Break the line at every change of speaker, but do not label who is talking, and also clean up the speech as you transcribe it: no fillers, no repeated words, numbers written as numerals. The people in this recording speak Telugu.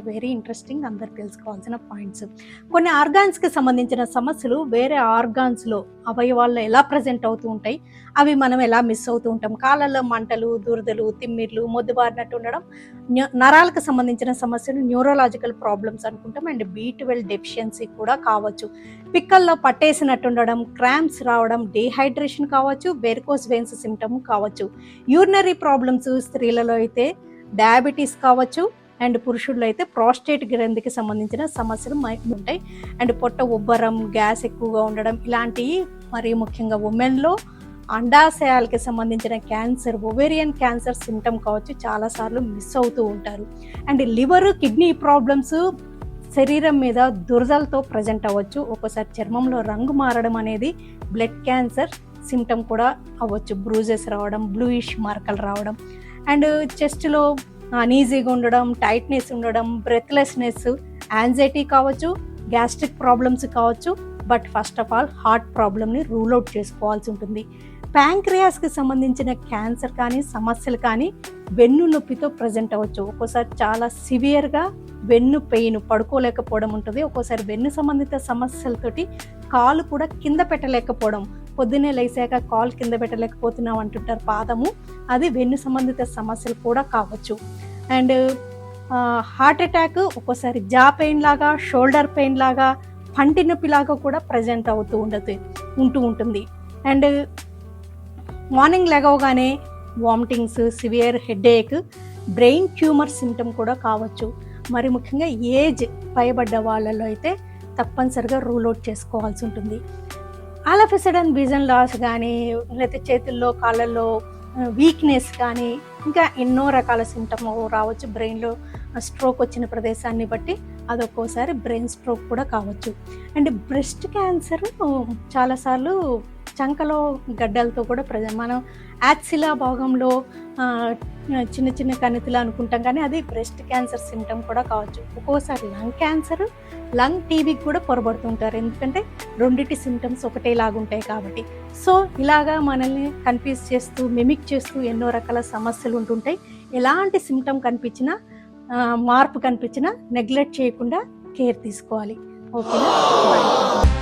వెరీ ఇంట్రెస్టింగ్, అందరు తెలుసుకోవాల్సిన పాయింట్స్. కొన్ని ఆర్గాన్స్కి సంబంధించిన సమస్యలు వేరే ఆర్గాన్స్లో అవయవాల్లో ఎలా ప్రజెంట్ అవుతూ ఉంటాయి, అవి మనం ఎలా మిస్ అవుతూ ఉంటాం. కాళ్ళల్లో మంటలు, దురదలు, తిమ్మిర్లు, మొద్దుబారినట్టు ఉండడం, నరాలకు సంబంధించిన సమస్యలు న్యూరోలాజికల్ ప్రాబ్లమ్స్ అనుకుంటాం. అండ్ B12 డెఫిషియన్సీ కూడా కావచ్చు. పిక్కల్లో పట్టేసినట్టు ఉండడం, క్రాంప్స్ రావడం, డీహైడ్రేషన్ కావచ్చు, వెరికోస్ వెయిన్స్ సిమ్టమ్ కావచ్చు. యూరినరీ ప్రాబ్లమ్స్ స్త్రీలలో అయితే డయాబెటీస్ కావచ్చు, అండ్ పురుషుల్లో అయితే ప్రాస్టేట్ గ్రంథికి సంబంధించిన సమస్యలు ఉంటాయి. అండ్ పొట్ట ఉబ్బరం, గ్యాస్ ఎక్కువగా ఉండడం, ఇలాంటివి మరి ముఖ్యంగా ఉమెన్లో అండాశయాలకి సంబంధించిన క్యాన్సర్, ఒవేరియన్ క్యాన్సర్ సిమ్టమ్ కావచ్చు, చాలాసార్లు మిస్ అవుతూ ఉంటారు. అండ్ లివర్, కిడ్నీ ప్రాబ్లమ్స్ శరీరం మీద దురదలతో ప్రజెంట్ అవ్వచ్చు. ఒక్కోసారి చర్మంలో రంగు మారడం అనేది బ్లడ్ క్యాన్సర్ సిమ్టమ్ కూడా అవ్వచ్చు. బ్రూజెస్ రావడం, బ్లూయిష్ మార్కలు రావడం, అండ్ చెస్ట్లో అనీజీగా ఉండడం, టైట్నెస్ ఉండడం, బ్రెత్లెస్నెస్, యాంగ్జైటీ కావచ్చు, గ్యాస్ట్రిక్ ప్రాబ్లమ్స్ కావచ్చు. But first of all heart ప్రాబ్లమ్ని రూల్ అవుట్ చేసుకోవాల్సి ఉంటుంది. ప్యాంక్రియాస్కి సంబంధించిన క్యాన్సర్ కానీ సమస్యలు కానీ వెన్ను నొప్పితో ప్రజెంట్ అవ్వచ్చు. ఒక్కోసారి చాలా సివియర్గా వెన్ను పెయిన్, పడుకోలేకపోవడం ఉంటుంది. ఒక్కోసారి వెన్ను సంబంధిత సమస్యలతోటి కాలు కూడా కింద పెట్టలేకపోవడం, పొద్దున్నే లేసాక కాలు కింద పెట్టలేకపోతున్నాం అంటుంటారు, పాదము, అది వెన్ను సంబంధిత సమస్యలు కూడా కావచ్చు. అండ్ హార్ట్ అటాక్ ఒక్కోసారి జా పెయిన్ లాగా, షోల్డర్ పెయిన్ లాగా, పంటి నొప్పి లాగా కూడా ప్రజెంట్ ఉంటూ ఉంటుంది. అండ్ మార్నింగ్ లెగవగానే vomitings, severe headache, brain tumour symptom కూడా కావచ్చు. మరి ముఖ్యంగా ఏజ్ పైబడ్డ వాళ్ళలో అయితే తప్పనిసరిగా రూల్ అవుట్ చేసుకోవాల్సి ఉంటుంది. All of a sudden vision loss కానీ, లేకపోతే చేతుల్లో కాళ్ళల్లో వీక్నెస్ కానీ, ఇంకా ఎన్నో రకాల సిమ్టమ్ రావచ్చు. బ్రెయిన్లో స్ట్రోక్ వచ్చిన ప్రదేశాన్ని బట్టి అదొక్కోసారి బ్రెయిన్ స్ట్రోక్ కూడా కావచ్చు. అండ్ బ్రెస్ట్ క్యాన్సర్ చాలాసార్లు చంకలో గడ్డలతో కూడా మనం యాక్సిలా భాగంలో చిన్న చిన్న కణితులు అనుకుంటాం, కానీ అది బ్రెస్ట్ క్యాన్సర్ సిమ్టమ్ కూడా కావచ్చు. ఒక్కోసారి లంగ్ క్యాన్సర్, లంగ్ టీబీకి కూడా పొరబడుతుంటారు, ఎందుకంటే రెండిటి సిమ్టమ్స్ ఒకటేలాగుంటాయి కాబట్టి. సో ఇలాగా మనల్ని కన్ఫ్యూజ్ చేస్తూ, మిమిక్ చేస్తూ ఎన్నో రకాల సమస్యలు ఉంటుంటాయి. ఎలాంటి సిమ్టమ్ కనిపించినా, మార్పు కనిపించినా నెగ్లెక్ట్ చేయకుండా కేర్ తీసుకోవాలి. ఓకేనా? బాయ్.